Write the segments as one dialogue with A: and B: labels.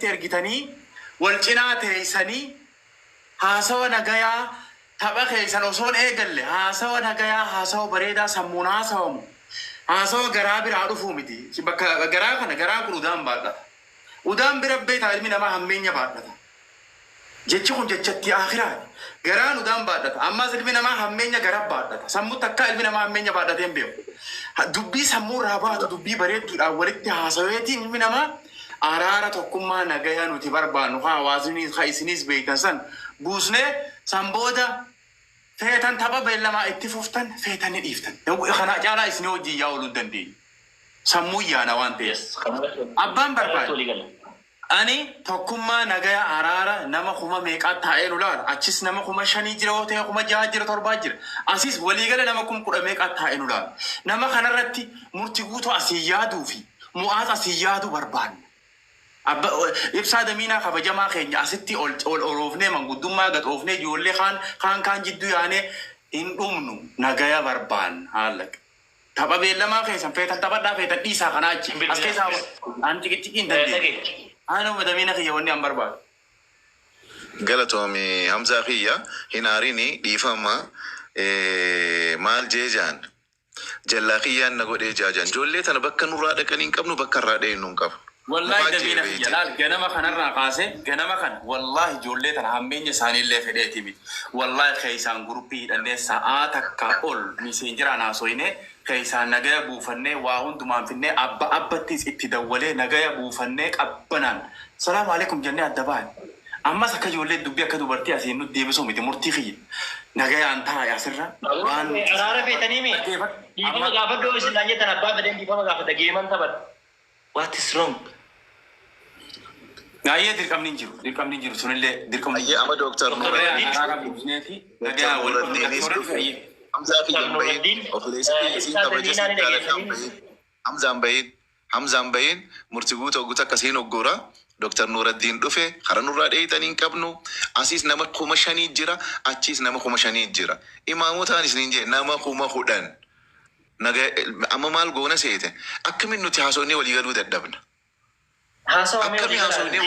A: ترجتني والجنات هيسني هاسوا نجايا تبقى هيسن وصون إيجل هاسوا نجايا هاسوا بريدا سمونا سوم هاسوا جرابي رادفو مدي شبك جراب كنا جراب كودام بعد ودام بربي تعلمين ما همينيا بعد جتشون جتشتي آخرات جران ودام بعد أما زلمنا ما همينيا جراب بعد سمو تكال بنا ما همينيا بعد تيمبيو دبي سمو رابات دبي بريد أولتي هاسويتي منا ما Araara tokkummaa nagayaa nuti barbaannu hawaasni isinis beektan san buusnee san booda feetan tapha beellamaa itti fuftan feetanii dhiiftan. Kana caalaa isin hojii yaa ooluu dandeenya. Sammuu yaana waan ta'eef. Abbaan barbaadu. Ani tokkummaa nagayaa araara nama kuma meeqaa taa'ee nulaala. Achis nama kuma 5 jira yoo ta'e kuma 6 jira 7 jira. Asis waliigala nama kuma 10 meeqaa taa'ee nulaala. Nama kanarratti murtii guutuu asii yaaduu fi mu'aas asii yaaduu barbaanna. إبساد مينا خبجما خين أستي أول من قدوم قد أوفني جولي خان جدو يعني إن أمنو نجايا بربان هالك تبى بيلا ما خين سنفيت تبى دا فيت تيسا خناج أسكت هذا أنت كتير دندي أنا مدامينا خي يوني أمبر بال
B: قالتهم همزة خيا هناريني ديفما مال جيجان جلاخيا نقول جاجان جولي تنبكر نورا كنين كم نبكر رادين نونكف
A: والله دمينا في جلال جنما خنرنا قاسي جنما خن والله جولة همين يساني اللي في ديتي بي والله خيسان غروبي الناس ساعات كأول مسنجرنا سوينه خيسان نجايا بوفنة واهون دمان فينه أبا تيس اتداولة نجايا بوفنة أبنان السلام عليكم جنة الدبان أما سك جولة دبيا كدوبرتي أسينو ديبسو ميت مرتخي نجايا أنتها يا سرّا
C: أنا في تنيمي ديبا مغافد دو إسلامية تنبأ بدين ديبا مغافد جيمان تبر what is wrong
A: نايا ديركم نينجرو سنلة ديركم
B: أيه أما دكتور نورالدين حمزة أمبين مرتبوط وقتا كسين وقورا دكتور نورالدين دفع خرا نورالدين تانين كابنو أسيس نما خمشاني جرا أتشيس نما خمشاني جرا إمامو تانيس نينجي نما خما خودان نجا أما مال قونا سيته أكمل نتحاسوني وليغلو دبنا
C: هاسو أمي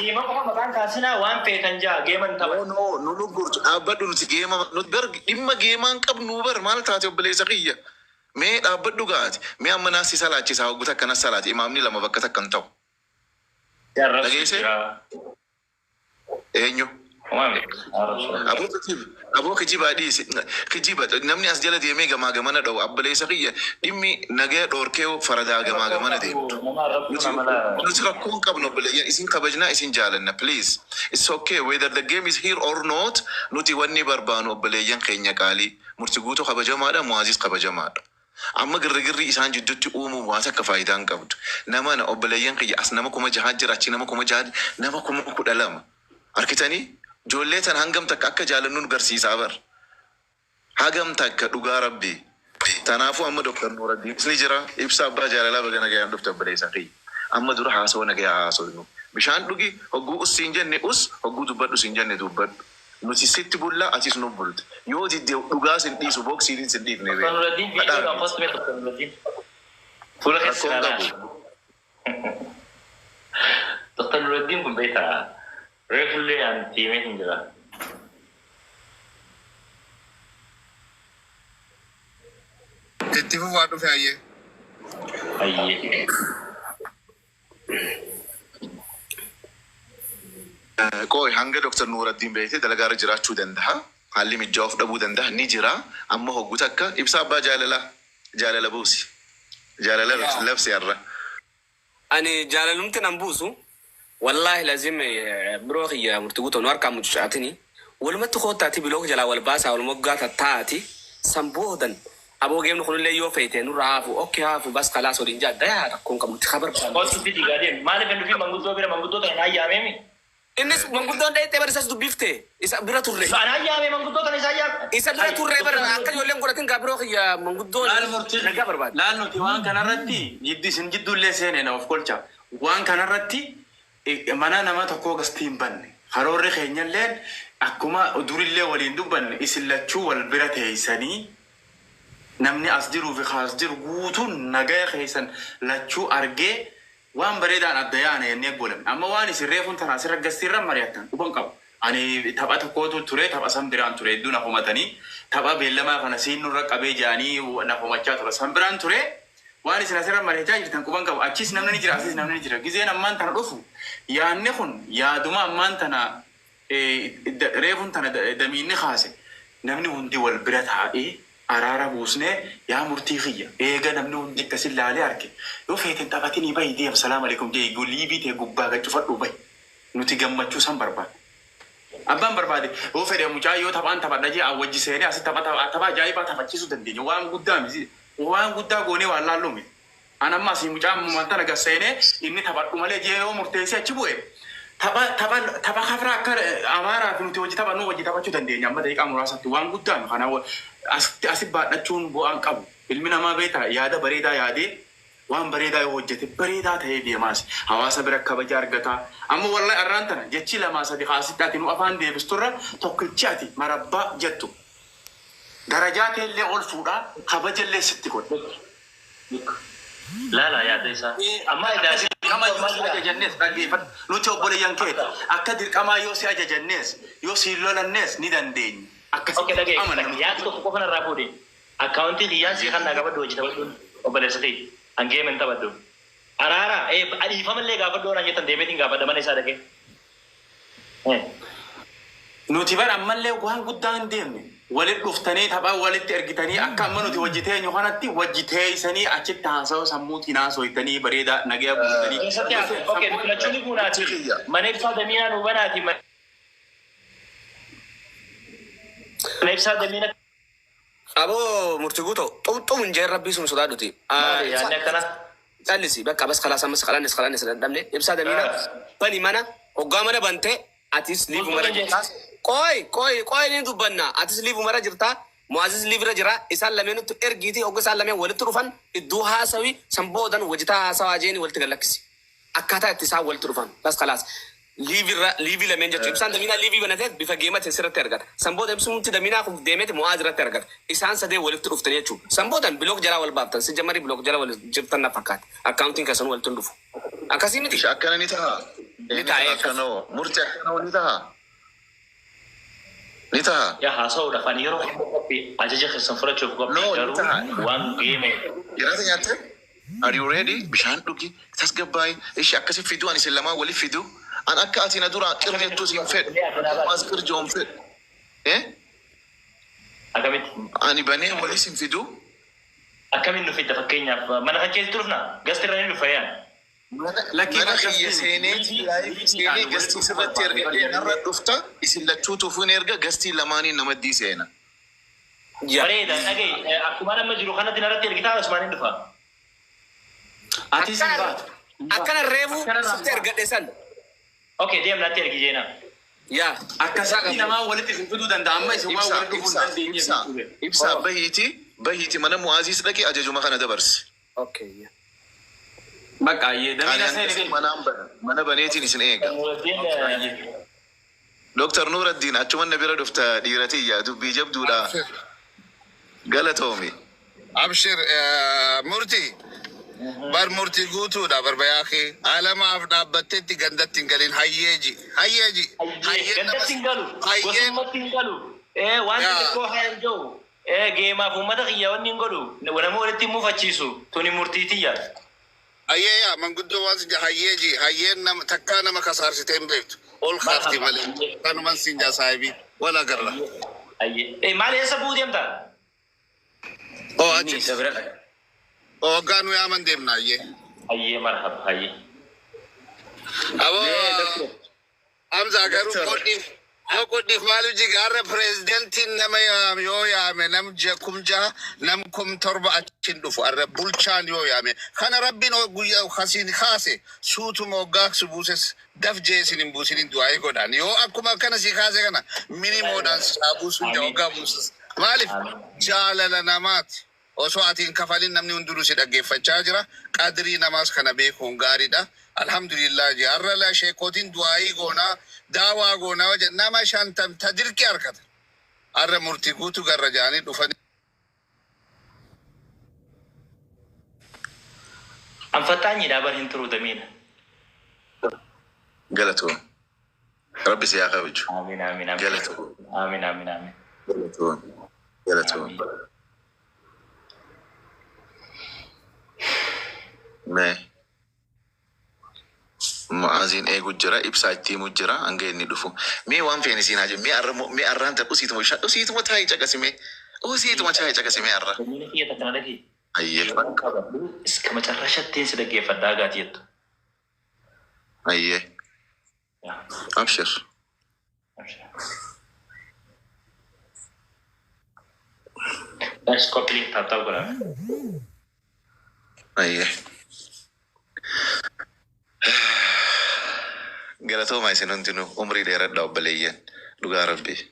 C: جيما كم مكان كاسنا وان بيتنجا جيمان تبع
B: no gurtu abadu nuti geema ber imma geeman qab nu ber mal taate obleesa qiyya me abadu gaati me amma nasi salaachi saa guta kana salaati imamni lama bakka takkan taw dageese enyo abo kijiba dis kijiba namni as jala de me gama gama na daw ableesa qiyya dimmi nage dorkeo farada gama gama na de nuti rakun qab no bele isin kabajna isin jalanna please it's okay whether the game is here or not nuti wanni barbanu bele yan khenya qali murtiguto kabajama da muaziz kabajama amma girgirri isan jiddutti umu wata ka faidan qabdu nama na obeleyan qiya asnama kuma jahajira chi nama kuma jahad nama kuma kudalama arkitani jolletan hangam tak akka jalannun garsiisa bar hagam tak duga rabbi tanafu amma doktor nuruddin isni jira ibsa abba jalala bagana ga doktor balesa qi amma dur haso na ga haso no bishan dugi hogu usinjenne us hogu dubadu sinjenne dubad nuti sitti bulla atis no bult yo di duga sin disu boxi din sin dit ne be
C: Nuruddin video da post में तो Nuruddin पूरा कैसे ना Dr. Nuruddin pun beta regularly anti meeting juga
B: itti fufaadhu fayye
C: ayye
B: koy hanga doktor Nuruddin beete dalagaara jiraachuu danda'a haalli mijjaaf dhabuu danda'a ni jira amma hoggu takka ibsa abbaa jaalala buusi jaalala labsi arra
D: ani jaalalumti nan buusu wallahi lazim bro ya murtuguto noar kam muchaatini walmat khotaati bilog jala wal baasa wal mogata taati sambodan abo game no le yo feete nu raafu okay hafu bas khalas odin jadda ya kon kam khabar
C: post video gaden mane ben fi mangudo bira mangudo ta na yamemi
D: innes mangudo ndey te bar sas du bifte isa bira turre
C: ana yame mangudo ta na
D: isa bira turre bar akka yo len godatin gabro ya mangudo
A: laal murti
D: naga barbad
A: laal nuti waan kanarratti jiddi sin jiddu le seene na of kolcha waan kanarratti mana nama tokko gastiin banne haroorri keenyalleen akkuma durillee waliin dubbanne isillachuu wal bira teeysanii namni as jiru fi khas jiru guutuun nagaya keessan lachuu argee waan bareedaan adda yaana jennee goolame. Amma waan isin reefuun tanaa asirra gastiirra mari'attan dhuban qabu. Ani tapha tokkootu ture, tapha san biraan ture, hedduu na humatanii, tapha beellamaa kana siin nurra qabee jaanii na humachaa ture. San biraan ture, waan isin asirra mari'achaa jirtan quban qabu. Achis namni ni jira, asis namni ni jira. Gizeen ammaan tana dhufu, yaadni kun yaaduma ammaan tana reefuun tana damiinni kaase. Namni hundi wal bira taa'ee araara buusnee yaa murtii kiyya. Eega namni hundi akkasin laalee arge. Yoo feeten taphatinii bahi deem salaam alaikum jee liibii ta'e gubbaa gachufadhu bahi. Nuti gammachuu san barbaada. Abbaan barbaade yoo fedhe mucaa yoo taphaan taphadha jee awwajji seenee asi tapha ajaa'ibaa taphachiisuu dandeenya. Waan guddaa miti. Waan guddaa goonee waan laallume. An amma asii mucaa mumanta naga seenee inni taphadhu malee jee yoo murteessee achi bu'e. Tapha kafraa akka amaaraa fi nuti hojii taphannu hojii taphachuu dandeenya. Amma daqiiqaa muraasatti waan guddaa kana asi baadhachuun bu'aan qabu. Ilmi namaa beektaa yaada bareedaa yaadee waan bareedaa yoo hojjete bareedaa ta'ee deemaas hawaasa bira kabaja argataa. Amma wallahi arraan tana jechi lamaa sadi haasitti ati nu afaan deebisturra tokkichi ati marabbaa jettu. Darajaa ta'ellee ol fuudhaa kabajallee sitti godhe.
C: Lala yaada isaa. Amma idaasi
A: dirqama yoo si ajajannees dhaggeeffadhu. Nuti obboleeyyan keeti akka dirqamaa yoo si ajajannees yoo si lolannees ni dandeenya.
C: Oke dhaggeeffadhu. Yaada tokko qofa narraa fuudhe. Akkaawuntii kiyyaan si kan naa qabadhu hojii taphachuun obboleessa ta'e. Angeemen taphadhu. Araara dhiifamallee gaafadhu waan jettan deemeetiin gaafadha mana isaa dhaqee.
A: Nuti bara ammallee waan guddaa hin deemne. Walit dhuftanii taphaa walitti ergitanii akka amma nuti wajjitee kanatti wajjitee isanii achitti haasa'u sammuutiin haasa'itanii bareedaa nagaya guutanii.
C: Oke filachuun kunaati. Mana ibsaa damiinaa nu banaati. Mana ibsaa damiinaa.
D: Abo murtii guuto xumxum injee rabbii sun sodaadhuti.
C: Yaadni akkana.
D: Callisi bakka bas kalaas ammas qalannes dandamne ibsaa damiinaa bani mana hoggaa mana bantee atis liifu mara jirtaa. Qoy ni dubbanna atis liifu mara jirtaa. Mu'aziz liibira jira isaan lameenutti ergiitii hogga isaan lameen walitti dhufan iddoo haasawi sanboodan wajitaa haasawaa jeeni walitti gallakkisi. Akkaataa itti isaan walitti dhufan bas kalaas. Liivi lameen jechuun ibsaan daminaa liivii banatee bifa geematiin sirratti argata. Sanbooda ibsuutti daminaa kun deemete Mu'aaz irratti argata. Isaan sadee walitti dhuftanii jechuudha. Sanboodan bilook jalaa wal baaftan si jammarii bilook jala wal jirtan na fakkaate. Akkaawuntiin keessan walitti dhufu. Akkasii miti.
B: Akkana ni ta'a.
D: Ni ta'a.
B: Akkanoo murtii akkanoo ni ta'a. Ni ta'a.
C: Yaa haasa'uudha kan yeroo qophii ajaja keessan fudhachuuf qophii garuu waan geeme.
B: Jiraata nyaatte? Are you ready? Bishaan dhugi. Tasgabbaa'ee. Ishi akkasii fiduu ani isin lamaan waliif fiduu. An akka ati na dura qirneettuu siin fedhu. Mas qirjoon fedhu.
C: Akkamitti?
B: Ani banee walii siin fiduu.
C: Akkamiin nu fidda fakkeenyaaf mana kan keessatti dhufna gasti irra ni dhufa yaa.
B: Mana kiyya seenee gastii sirratti erga narra dhufta isin lachuu tuufuun erga gastii lamaaniin namadii seena.
C: Bareeda dhaga'i akkuma nama jiru kanatti narratti ergitaa Usmaaniin dhufa.
A: Ati sin baatu.
D: Akkana reefu sitti ergadhe san.
C: Oke deemnatti ergi jeena.
D: Yaa
A: akkasatti namaa walitti isin fiduu danda'a amma isin waan walitti dhufuu hin dandeenye.
B: Ibsaa bahiiti mana Mu'aaziis dhaqee ajajuma kana dabarsi.
D: Okay.
A: Bakka damina seenee
B: mana baneetiin isin eega. Dr. Nuuraddiin achuman na bira dhufta dhiiratiyyaa dubbii jabduudha. Galatoomi.
E: Abshir murtii. Bar murtii guutuudha barbayaaqee alamaaf dhaabbatteetti gandatti hin galin hayyeeji.
C: Gandatti hin galu. Gosumatti hin galu. Wanti tokko haa jiru. Geemaaf uummata kiyya wanni hin godhu. Nama walitti muufachiisu. Tuni murtiitiyya.
E: Hayyeeyaa manguddoo waan sinja hayyeeji. Hayyeen nama takkaa nama kasaarsitee hin beektu. Ol kaafti malee. Kanuman sinja saahibii. Wala garra.
C: Maal eessa bu'uu deemta?
E: Achi. Gaanu yaaman deemna hayyee.
C: Hayyee marhaba hayyee.
E: Aboo Hamza garuu qodhiif maaliif jigaarra pireezidentiin nama yoo yaame nam kumjaa nam kum torba achin dhufu arra bulchaan yoo yaame kana rabbiin guyyaa kasiin kaase suutuma waggaaksu buuses daf jeesin hin buusinin du'aa'ee godhaan yoo akkuma akkana si kaase kana minimoodhaan saa buusun waggaa buuses maaliif jaalala namaati. Osoo atiin kafalin namni hundinuu si dhaggeeffachaa jira. Qadrii namaas kana beekuun gaariidha. Alhamdulillah jaarra la sheekotiin du'aayii goonaa daawaa goonaa nama 50 tadirqi harkata. Arra murtii guutuu garra jaanii dhufanii.
C: أم فتاني دابر هنترو دمين.
B: قالته ربي سياقه وجه.
C: آمين آمين آمين.
B: قالته
C: آمين آمين آمين.
B: قالته ما معازين ايغو جرا ابسايتي مجرا انغيني دفو مي وان فيني سيناجي مي اران تقسيت مو شا اسيت مو تاي جاكسمي اسيت مو تاي جاكسمي ارا
C: دمين هي تكنالكي.
B: ايه
C: كما ترشتين سدقي فداغات يد.
B: ايه ابشر
C: بس كوبلينج تاتاو كلا.
B: ايه قالتو ما يسننتنو عمري دير داو بليين دوغا ربي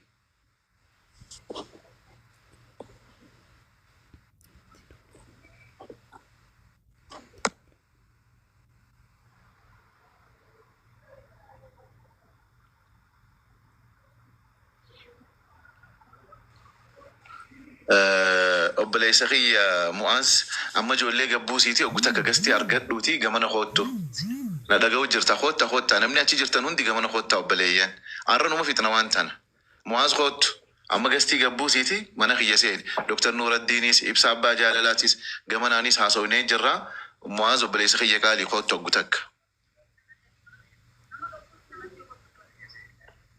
B: obboleessa kiyya Mu'aaz amma ijoollee gabbuusiiti ogguta akka gastii argadhuuti gamana koottu na dhaga'u jirta koottaa namni achi jirtan hundi gamana koottaa obboleeyyan har'a numa fixna waan tana Mu'aaz koottu amma gastii gabbuusiiti mana kiyya seeni Dr. Nuuraddiinis Ibsaa Abbaa Jaalalaatis gamanaanis haasawinee jirra Mu'aaz obboleessa kiyya qaalii koottu ogguta akka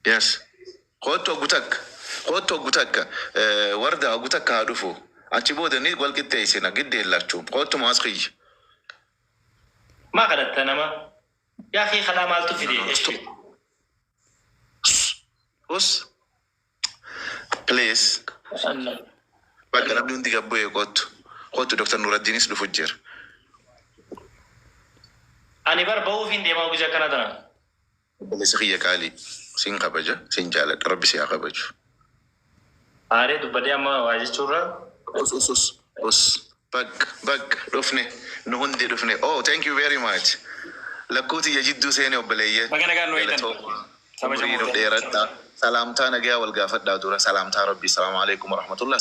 B: yes koottu ogguta akka warda ogguta akka haa dhufu achi boodani walqixxeessina giddeellachuun qootu Mu'aaz kiyya.
C: ما قدرت أنا ما يا أخي خلا مالتو في دي إيش
B: Us please bakka namni hundi gabbu'ee qootu Dr. Nuuraddiinis dhufu jira.
C: أنا بربو في دي ما وجا كندا
B: Obboleessa kiyya qaalii siin kabaja siin jaaladha rabbi si haa kabaju.
C: أري دبدي أما واجد شورا
B: Us bak dhufne nu hundi dhufne oh thank you very much lakkooti ya jidduu seene obboleeyyan
C: Bagana gaan waytan.
B: Umriin dheeradha salaamtaa nagaa wal gaafadhaa dura salaamtaa rabbi salaamu alaikum warahmatullah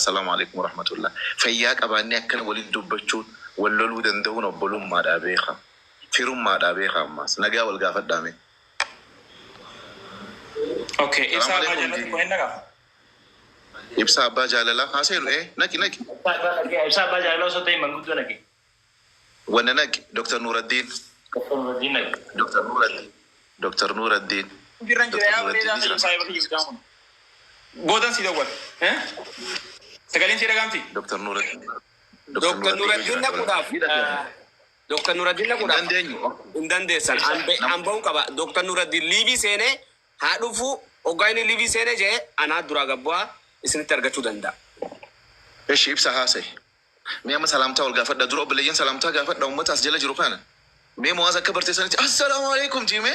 B: fayyaa qabaannee akkana waliin dubbachuun wal loluu danda'uun obbolummaadhaa beeka firummaadhaa beeka ammaas nagaa wal gaafadhaa mee.
C: Okay, Ibsaa Abbaa Jaalalaa ko hinna gaafa.
B: Ibsaa Abbaa Jaalalaa haaseeru naki
C: Ibsaa Abbaa Jaalalaa osoo ta'e manguddoo naqe.
B: wanna naki Dr. Nuuraddiin Dr. Nuuraddiin
C: Birran jira yaa bareedaa fi Ibsaa Abbaa Jaalalaa kun. Goodan si dawwal. Sagaleen si dhagaamti.
B: Dr. Nuuraddiin
D: Dr. Nuuraddiin naquudhaaf
B: dandeenyu
D: hin dandeessan an ba'uu qaba. Dr. Nuuraddiin liivii seenee haa dhufu hoggaa inni liivii seenee jee anaa duraa gabbu'aa isinitti argachuu danda'a.
B: eshi ibsa haasa'e mee amma salaamtaa wal gaafadha dura obboleeyyan salaamtaa gaafadha uummata as jala jiru kana mee Mu'aaz akka barteessanitti assalaamu alaikum jiime.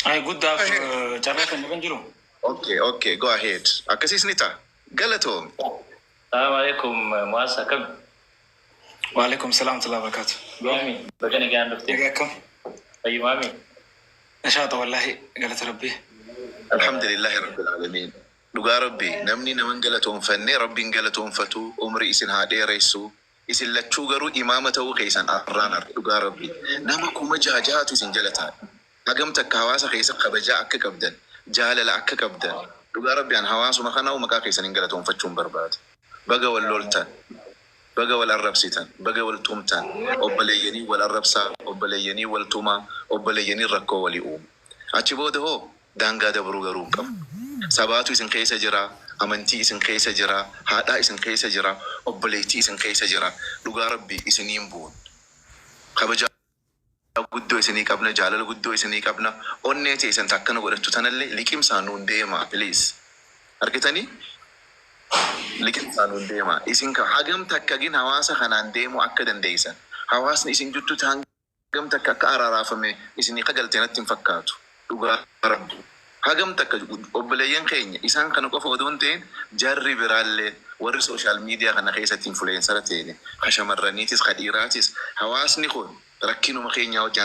C: Ay guddaaf carraa kan jiran jiru.
B: Okay go ahead akkasiis ni ta'a galatoom.
C: Assalamu alaikum Mu'aaz akkam.
F: وعليكم السلام ورحمة الله وبركاته.
C: Mami bagana gaan dhufte.
F: ياكم
C: Ayyu mami.
F: نشاط والله قالت ربي.
B: alhamdulillahi rabbil alamin dhugaa rabbi namni naman galatoonfanne rabbiin galatoonfatu umri isin haa dheeressu isin lachuu garuu imaama ta'uu keessan arraan arge dhugaa rabbi nama kuma jahaatu isin jala taa'e hagam takka hawaasa keessa kabajaa akka qabdan jaalala akka qabdan dhugaa rabbi an hawaasuma kanaa maqaa keessan hin galatoonfachuun barbaade baga wal loltan baga wal arrabsitan baga wal tumtan obboleeyyanii wal arrabsaa obboleeyyanii wal tumaa obboleeyyanii rakkoo walii uumu achi booda hoo daangaa dabruu garuu hin qabu. Sabaatu isin keessa jira, amantii isin keessa jira, haadhaa isin keessa jira, obboleettii isin keessa jira. Dhugaa rabbi isiniin bu'uun. Kabaja guddoo isinii qabna, jaalala guddoo isinii qabna. Onnee ta'e isin takkana godhattu tanallee liqimsaa nuun deemaa please. Argitanii? Liqimsaa nuun deemaa. Isin hagam takkagin hawaasa kanaan deemuu akka dandeessan. Hawaasni isin juttu hagam takka akka araaraafame isinii qagaltee natti hin fakkaatu. Dhugaa rabbi. hagam takka obboleeyyan keenya isaan kana qofa odoo hin ta'in jarri biraallee warri sooshaal miidiyaa kana keessatti influeensara ta'e ka shamarraniitis ka dhiiraatis hawaasni kun rakkinuma keenyaa hojii